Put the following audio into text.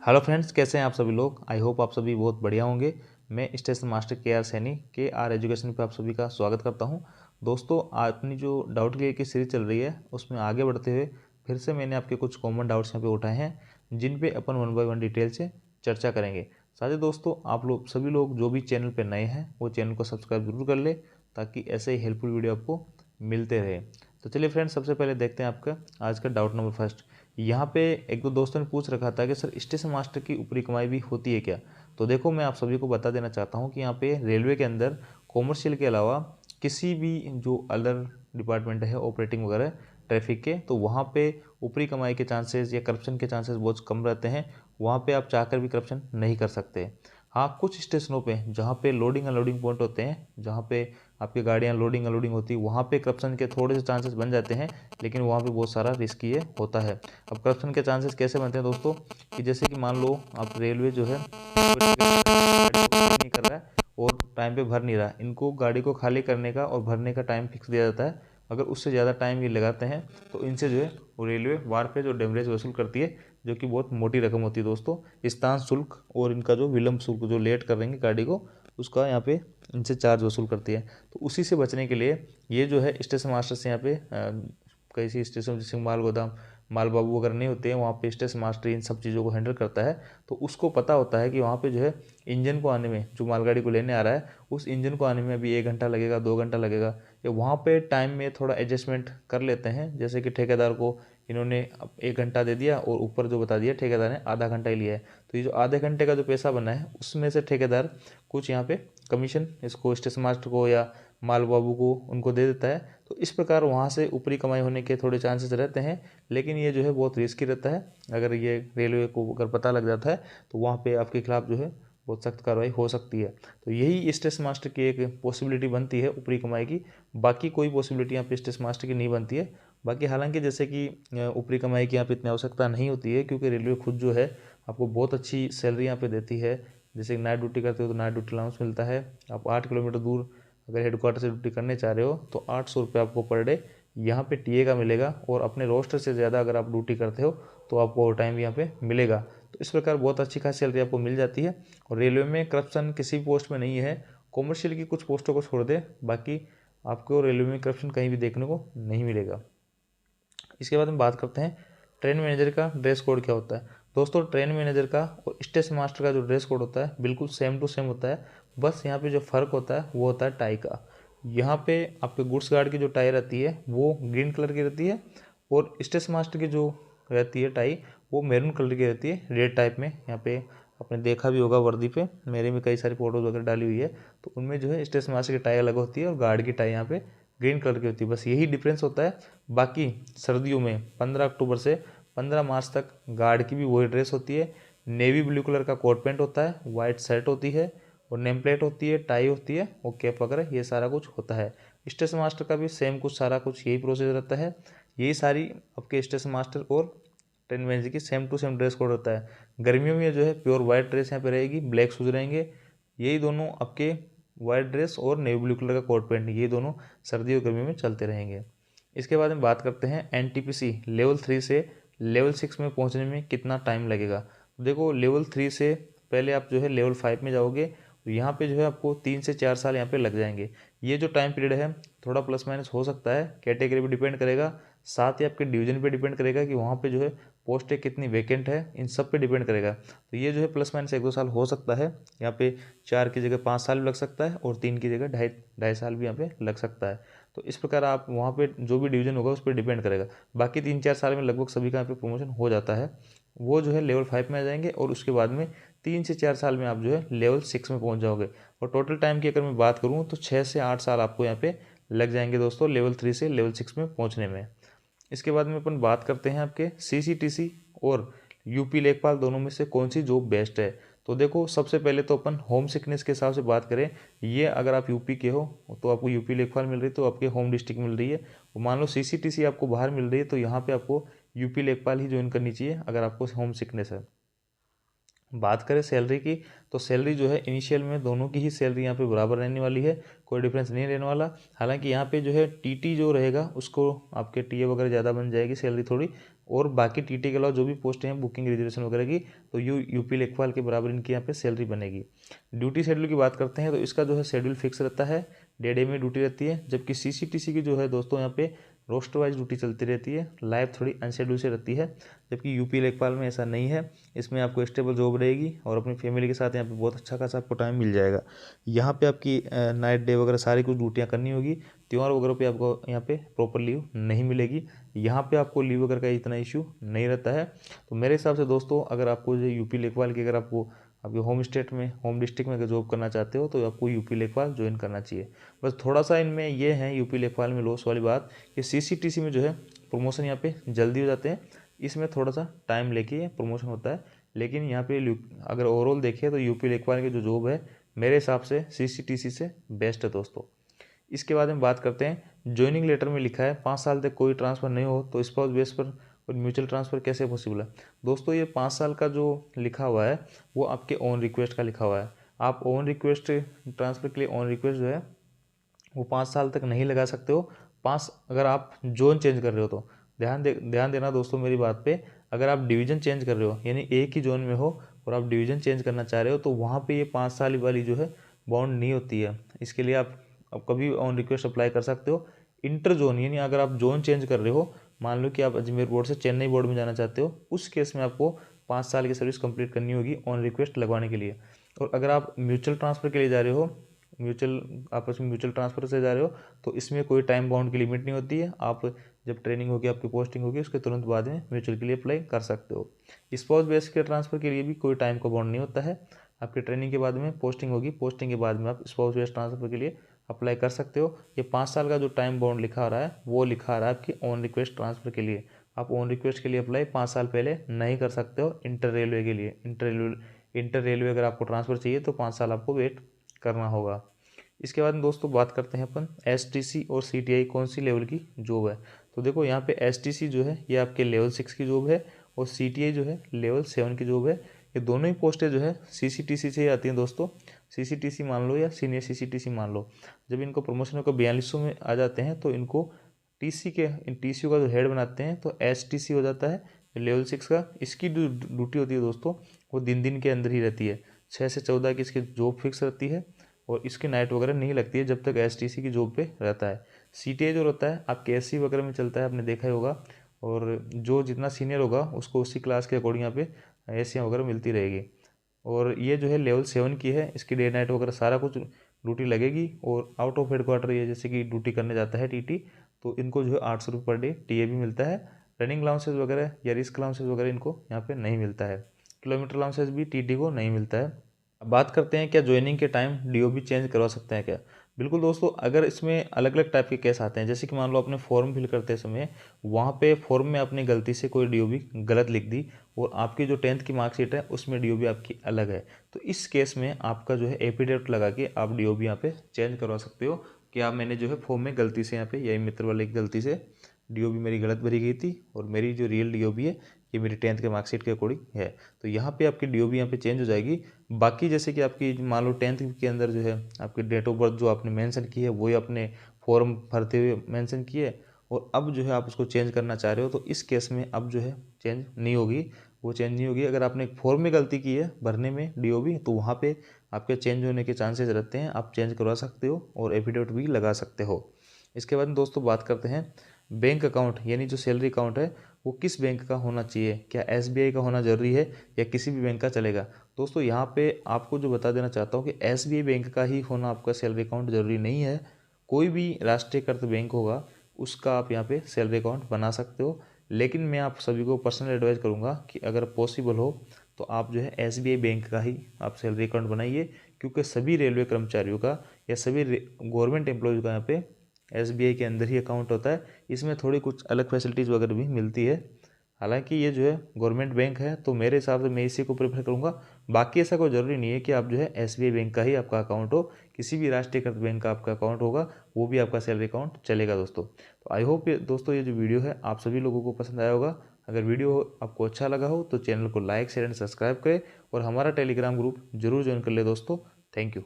Hello friends, कैसे हैं आप सभी लोग। आई होप आप सभी बहुत बढ़िया होंगे। मैं स्टेशन मास्टर के आर सैनी के आर एजुकेशन पे आप सभी का स्वागत करता हूं। दोस्तों, अपनी जो डाउट क्लियर की सीरीज चल रही है उसमें आगे बढ़ते हुए फिर से मैंने आपके कुछ कॉमन डाउट्स यहाँ पे उठाए हैं जिन पे अपन 1 बाय 1 डिटेल से चर्चा करेंगे। साथ ही दोस्तों, आप लोग सभी लोग जो भी चैनल पर नए हैं वो चैनल को सब्सक्राइब जरूर कर ले ताकि ऐसे ही हेल्पफुल वीडियो आपको मिलते रहे। तो चलिए फ्रेंड्स, सबसे पहले देखते हैं आपका आज का डाउट नंबर फर्स्ट। यहाँ पे एक दो दोस्तों ने पूछ रखा था कि सर स्टेशन मास्टर की ऊपरी कमाई भी होती है क्या। तो देखो, मैं आप सभी को बता देना चाहता हूँ कि यहाँ पे रेलवे के अंदर कॉमर्शियल के अलावा किसी भी जो अदर डिपार्टमेंट है ऑपरेटिंग वगैरह ट्रैफिक के, तो वहाँ पे ऊपरी कमाई के चांसेस या करप्शन के चांसेस बहुत कम रहते हैं। वहाँ पे आप चाहकर भी करप्शन नहीं कर सकते। हाँ, कुछ स्टेशनों पे जहाँ पे लोडिंग अनलोडिंग पॉइंट होते हैं, जहाँ पे आपकी गाड़ियाँ लोडिंग अनलोडिंग होती है, वहाँ पे करप्शन के थोड़े से चांसेस बन जाते हैं, लेकिन वहाँ पे बहुत सारा रिस्क ये होता है। अब करप्शन के चांसेस कैसे बनते हैं दोस्तों, कि जैसे कि मान लो आप रेलवे जो है नहीं कर रहा है और टाइम पे भर नहीं रहा, इनको गाड़ी को खाली करने का और भरने का टाइम फिक्स दिया जाता है। अगर उससे ज़्यादा टाइम ये लगाते हैं तो इनसे जो है वो रेलवे वार पे जो डेमरेज वसूल करती है, जो कि बहुत मोटी रकम होती है दोस्तों। स्थान शुल्क और इनका जो विलंब शुल्क, जो लेट कर देंगे गाड़ी को, उसका यहाँ पे इनसे चार्ज वसूल करती है। तो उसी से बचने के लिए ये जो है स्टेशन मास्टर से यहाँ पे कई स्टेशन जैसे माल गोदाम, माल बाबू वगैरह नहीं होते हैं, वहाँ पे स्टेशन मास्टर इन सब चीज़ों को हैंडल करता है। तो उसको पता होता है कि वहाँ पे जो है इंजन को आने में, जो मालगाड़ी को लेने आ रहा है उस इंजन को आने में अभी 1 घंटा लगेगा, 2 घंटा लगेगा, या वहाँ पे टाइम में थोड़ा एडजस्टमेंट कर लेते हैं। जैसे कि ठेकेदार को इन्होंने 1 घंटा दे दिया और ऊपर जो बता दिया ठेकेदार ने आधा घंटा ही लिया है, तो ये जो आधे घंटे का जो पैसा बना है उसमें से ठेकेदार कुछ यहाँ पे कमीशन इसको स्टेशन मास्टर को या माल बाबू को उनको दे देता है। तो इस प्रकार वहाँ से ऊपरी कमाई होने के थोड़े चांसेस रहते हैं, लेकिन ये जो है बहुत रिस्की रहता है। अगर ये रेलवे को अगर पता लग जाता है तो वहाँ पे आपके खिलाफ जो है बहुत सख्त कार्रवाई हो सकती है। तो यही स्टेशन मास्टर की एक पॉसिबिलिटी बनती है ऊपरी कमाई की। बाकी कोई पॉसिबिलिटी यहाँ पे स्टेशन मास्टर की नहीं बनती है। बाकी हालांकि जैसे कि ऊपरी कमाई की यहाँ पे इतनी आवश्यकता नहीं होती है, क्योंकि रेलवे खुद जो है आपको बहुत अच्छी सैलरी यहाँ पे देती है। जैसे नाइट ड्यूटी करते हो तो नाइट ड्यूटी अलाउंस मिलता है। आप 8 किलोमीटर दूर अगर हेडक्वार्टर से ड्यूटी करने चाह रहे हो तो 800 रुपये आपको पर डे यहाँ पे टीए का मिलेगा, और अपने रोस्टर से ज़्यादा अगर आप ड्यूटी करते हो तो आपको ओवर टाइम यहाँ पे मिलेगा। तो इस प्रकार बहुत अच्छी खासी सैलरी आपको मिल जाती है। और रेलवे में करप्शन किसी भी पोस्ट में नहीं है, कॉमर्शियल की कुछ पोस्टों को छोड़ दे, बाकी आपको रेलवे में करप्शन कहीं भी देखने को नहीं मिलेगा। इसके बाद हम बात करते हैं ट्रेन मैनेजर का ड्रेस कोड क्या होता है। दोस्तों, ट्रेन मैनेजर का और स्टेशन मास्टर का जो ड्रेस कोड होता है बिल्कुल सेम टू सेम होता है। बस यहाँ पे जो फ़र्क होता है वो होता है टाई का। यहाँ पे आपके गुड्स गार्ड की जो टाई रहती है वो ग्रीन कलर की रहती है, और स्टेशन मास्टर की जो रहती है टाई वो मैरून कलर की रहती है, रेड टाइप में। यहाँ पे आपने देखा भी होगा वर्दी पे, मेरे में कई सारी फोटोज वगैरह डाली हुई है, तो उनमें जो है स्टेशन मास्टर की टाई अलग होती है और गार्ड की टाई यहाँ पे ग्रीन कलर की होती है। बस यही डिफरेंस होता है। बाकी सर्दियों में 15 अक्टूबर से 15 मार्च तक गार्ड की भी वही ड्रेस होती है। नेवी ब्लू कलर का कोट पैंट होता है, वाइट शर्ट होती है, और नेम प्लेट होती है, टाई होती है, और कैप वगैरह ये सारा कुछ होता है। स्टेशन मास्टर का भी सेम कुछ सारा कुछ यही प्रोसेस रहता है। यही सारी आपके स्टेशन मास्टर और ट्रेन मैनेजर की same to same dress code होता है। गर्मियों में जो है प्योर वाइट ड्रेस यहाँ पे रहेगी, ब्लैक शूज रहेंगे। यही दोनों आपके वाइट ड्रेस और नेवी ब्लू कलर का कोट पैंट, ये दोनों सर्दी और गर्मी में चलते रहेंगे। इसके बाद हम बात करते हैं एनटीपीसी लेवल 3 से लेवल 6 में पहुंचने में कितना टाइम लगेगा। देखो, लेवल 3 से पहले आप जो है लेवल 5 में जाओगे, तो यहाँ पे जो है आपको 3 से 4 साल यहाँ पे लग जाएंगे। ये जो टाइम पीरियड है थोड़ा प्लस माइनस हो सकता है, कैटेगरी पे डिपेंड करेगा, साथ ही आपके डिवीजन पे डिपेंड करेगा कि वहाँ पे जो है पोस्टें कितनी वैकेंट है, इन सब पे डिपेंड करेगा। तो ये जो है प्लस माइनस 1-2 साल हो सकता है। यहाँ पे 4 की जगह 5 साल भी लग सकता है, और 3 की जगह ढाई साल भी यहाँ पे लग सकता है। तो इस प्रकार आप वहाँ पे जो भी डिवीजन होगा उस पर डिपेंड करेगा। बाकी 3-4 साल में लगभग सभी का यहाँ पे प्रमोशन हो जाता है। वो जो है लेवल 5 में आ जाएंगे, और उसके बाद में 3 से 4 साल में आप जो है लेवल 6 में पहुँच जाओगे। और टोटल टाइम की अगर मैं बात करूँ तो 6 से 8 साल आपको यहाँ पे लग जाएंगे दोस्तों लेवल 3 से लेवल 6 में पहुँचने में। इसके बाद में अपन बात करते हैं आपके सीसीटीसी और यूपी लेखपाल दोनों में से कौन सी जॉब बेस्ट है। तो देखो, सबसे पहले तो अपन होम सिकनेस के हिसाब से बात करें, ये अगर आप यूपी के हो तो आपको यूपी लेखपाल मिल रही है तो आपके होम डिस्ट्रिक्ट मिल रही है। मान लो सीसीटीसी आपको बाहर मिल रही है तो यहाँ पे आपको यूपी लेखपाल ही ज्वाइन करनी चाहिए अगर आपको होम सिकनेस है। बात करें सैलरी की, तो सैलरी जो है इनिशियल में दोनों की ही सैलरी यहाँ पे बराबर रहने वाली है, कोई डिफरेंस नहीं रहने वाला। हालांकि यहाँ पे जो है टीटी जो रहेगा उसको आपके टीए वगैरह ज़्यादा बन जाएगी सैलरी थोड़ी, और बाकी टीटी के अलावा जो भी पोस्टें हैं बुकिंग रिजर्वेशन वगैरह की, तो यूपी लेखपाल के बराबर इनकी यहाँ पे सैलरी बनेगी। ड्यूटी शेड्यूल की बात करते हैं तो इसका जो है शेड्यूल फिक्स रहता है, 1.5 में ड्यूटी रहती है। जबकि सीसीटीसी की जो है दोस्तों यहाँ पे रोस्टर वाइज ड्यूटी चलती रहती है, लाइव थोड़ी अनशेड्यूल से रहती है। जबकि यूपी लेखपाल में ऐसा नहीं है, इसमें आपको स्टेबल जॉब रहेगी और अपनी फैमिली के साथ यहाँ पे बहुत अच्छा खासा आपको टाइम मिल जाएगा। यहाँ पे आपकी नाइट डे वगैरह सारी कुछ ड्यूटियाँ करनी होगी। त्यौहार वगैरह पे आपको यहाँ पे प्रॉपर लीव नहीं मिलेगी। यहाँ पे आपको लीव वगैरह का इतना इशू नहीं रहता है। तो मेरे हिसाब से दोस्तों अगर आपको जो यूपी लेखपाल की अगर आपको आपके होम स्टेट में होम डिस्ट्रिक्ट में अगर जॉब करना चाहते हो तो आपको यूपी लेखपाल ज्वाइन करना चाहिए। बस थोड़ा सा इनमें ये है यूपी लेखपाल में लॉस वाली बात कि सीसीटीसी में जो है प्रमोशन यहाँ पे जल्दी हो जाते हैं, इसमें थोड़ा सा टाइम लेके प्रमोशन होता है। लेकिन यहाँ पे अगर ओवरऑल देखें तो यूपी लेखपाल की जो जॉब है मेरे हिसाब से सीसीटीसी से बेस्ट है दोस्तों। इसके बाद हम बात करते हैं ज्वाइनिंग लेटर में लिखा है 5 साल तक कोई ट्रांसफ़र नहीं हो तो स्पाउस बेस पर और म्यूचुअल ट्रांसफ़र कैसे पॉसिबल है। दोस्तों ये 5 साल का जो लिखा हुआ है वो आपके ऑन रिक्वेस्ट का लिखा हुआ है। आप ऑन रिक्वेस्ट ट्रांसफ़र के लिए ऑन रिक्वेस्ट जो है वो 5 साल तक नहीं लगा सकते हो। अगर आप जोन चेंज कर रहे हो तो ध्यान देना दोस्तों मेरी बात पे। अगर आप डिवीज़न चेंज कर रहे हो यानी एक ही जोन में हो और आप डिवीज़न चेंज करना चाह रहे हो तो वहाँ पे ये 5 साल वाली जो है बाउंड नहीं होती है। इसके लिए आप कभी ऑन रिक्वेस्ट अप्लाई कर सकते हो। इंटर जोन यानी अगर आप जोन चेंज कर रहे हो, मान लो कि आप अजमेर बोर्ड से चेन्नई बोर्ड में जाना चाहते हो, उस केस में आपको 5 साल की सर्विस कंप्लीट करनी होगी ऑन रिक्वेस्ट लगवाने के लिए। और अगर आप म्यूचुअल ट्रांसफ़र के लिए जा रहे हो, आपस में म्यूचुअल ट्रांसफ़र से जा रहे हो तो इसमें कोई टाइम बाउंड की लिमिट नहीं होती है। आप जब ट्रेनिंग होगी आपकी पोस्टिंग होगी उसके तुरंत बाद में म्यूचुअल के लिए अप्लाई कर सकते हो। स्पाउस बेस के ट्रांसफ़र के लिए भी कोई टाइम का बाउंड नहीं होता है। आपकी ट्रेनिंग के बाद में पोस्टिंग होगी, पोस्टिंग के बाद में आप स्पाउस बेस ट्रांसफ़र के लिए अप्लाई कर सकते हो। ये 5 साल का जो टाइम बाउंड लिखा आ रहा है वो लिखा आ रहा है आपकी ऑन रिक्वेस्ट ट्रांसफ़र के लिए। आप ऑन रिक्वेस्ट के लिए अप्लाई 5 साल पहले नहीं कर सकते हो। इंटर रेलवे के लिए इंटर रेलवे अगर आपको ट्रांसफ़र चाहिए तो 5 साल आपको वेट करना होगा। इसके बाद में दोस्तों बात करते हैं अपन एसटीसी और सीटीआई कौन सी लेवल की जॉब है। तो देखो यहाँ पे एसटीसी जो है ये आपके लेवल 6 की जॉब है और सीटीआई जो है लेवल 7 की जॉब है। ये दोनों ही पोस्टें जो है सीसीटीसी से ही आती हैं दोस्तों। सीसीटीसी मान लो या सीनियर सीसीटीसी मान लो, जब इनको प्रमोशन होकर 4200 में आ जाते हैं तो इनको टीसीयू का जो हेड बनाते हैं तो एसटीसी हो जाता है लेवल 6 का। इसकी जो ड्यूटी होती है दोस्तों वो दिन के अंदर ही रहती है, 6 से 14 की इसकी जॉब फिक्स रहती है और इसकी नाइट वगैरह नहीं लगती है जब तक एसटीसी की जॉब पे रहता है। सीटीआई जो रहता है आपके एससी वगैरह में चलता है, आपने देखा ही होगा। और जो जितना सीनियर होगा उसको उसी क्लास के अकॉर्डिंग यहाँ पे एसियाँ वगैरह मिलती रहेगी। और ये जो है लेवल 7 की है, इसकी डे नाइट वगैरह सारा कुछ ड्यूटी लगेगी। और आउट ऑफ हेडक्वार्टर ये जैसे कि ड्यूटी करने जाता है टीटी तो इनको जो है 800 रुपये पर डे टीए भी मिलता है। रनिंग अलाउंसेज वगैरह या रिस्क अलाउंसेज वगैरह इनको यहाँ पे नहीं मिलता है। किलोमीटर अलाउंसेज भी टीटी को नहीं मिलता है। अब बात करते हैं क्या ज्वाइनिंग के टाइम डीओबी चेंज करवा सकते हैं क्या। बिल्कुल दोस्तों, अगर इसमें अलग अलग टाइप के केस आते हैं, जैसे कि मान लो आपने फॉर्म फिल करते समय वहाँ पे फॉर्म में आपने गलती से कोई डीओबी गलत लिख दी और आपकी जो 10th की मार्कशीट है उसमें डीओबी आपकी अलग है, तो इस केस में आपका जो है एफिडेविट लगा के आप डीओबी यहाँ पे चेंज करवा सकते हो कि आप मैंने जो है फॉर्म में गलती से यहाँ पे यही मित्र वाले की गलती से डीओबी मेरी गलत भरी गई थी और मेरी जो रियल डीओबी है ये मेरी 10th के मार्कशीट के अकॉर्डिंग है, तो यहाँ पे आपकी डीओबी यहाँ पे चेंज हो जाएगी। बाकी जैसे कि आपकी मान लो 10th के अंदर जो है आपकी डेट ऑफ बर्थ जो आपने मेंशन की है वही अपने फॉर्म भरते हुए मेंशन की है और अब जो है आप उसको चेंज करना चाह रहे हो तो इस केस में अब जो है चेंज नहीं होगी, वो चेंज नहीं होगी। अगर आपने फॉर्म में गलती की है भरने में डीओबी तो वहाँ पे आपके चेंज होने के चांसेस रहते हैं, आप चेंज करवा सकते हो और एफिडेविट भी लगा सकते हो। इसके बाद दोस्तों बात करते हैं बैंक अकाउंट यानी जो सैलरी अकाउंट है वो किस बैंक का होना चाहिए, क्या एसबीआई का होना ज़रूरी है या किसी भी बैंक का चलेगा। दोस्तों यहाँ पे आपको जो बता देना चाहता हूँ कि एसबीआई बैंक का ही होना आपका सैलरी अकाउंट ज़रूरी नहीं है। कोई भी राष्ट्रीयकृत बैंक होगा उसका आप यहाँ पे सैलरी अकाउंट बना सकते हो, लेकिन मैं आप सभी को पर्सनल एडवाइस करूँगा कि अगर पॉसिबल हो तो आप जो है एसबीआई बैंक का ही आप सैलरी अकाउंट बनाइए, क्योंकि सभी रेलवे कर्मचारियों का या सभी गवर्नमेंट एम्प्लॉयज़ का यहाँ पे एसबीआई के अंदर ही अकाउंट होता है। इसमें थोड़ी कुछ अलग फैसिलिटीज़ वगैरह भी मिलती है, हालांकि ये जो है गवर्नमेंट बैंक है तो मेरे हिसाब से मैं इसी को प्रेफर करूँगा। बाकी ऐसा कोई ज़रूरी नहीं है कि आप जो है एसबीआई बैंक का ही आपका अकाउंट हो, किसी भी राष्ट्रीयकृत बैंक का आपका अकाउंट होगा वो भी आपका सैलरी अकाउंट चलेगा दोस्तों। तो आई होप दोस्तों ये जो वीडियो है आप सभी लोगों को पसंद आया होगा। अगर वीडियो आपको अच्छा लगा हो तो चैनल को लाइक शेयर एंड सब्सक्राइब करें और हमारा टेलीग्राम ग्रुप जरूर ज्वाइन कर ले दोस्तों। Thank you.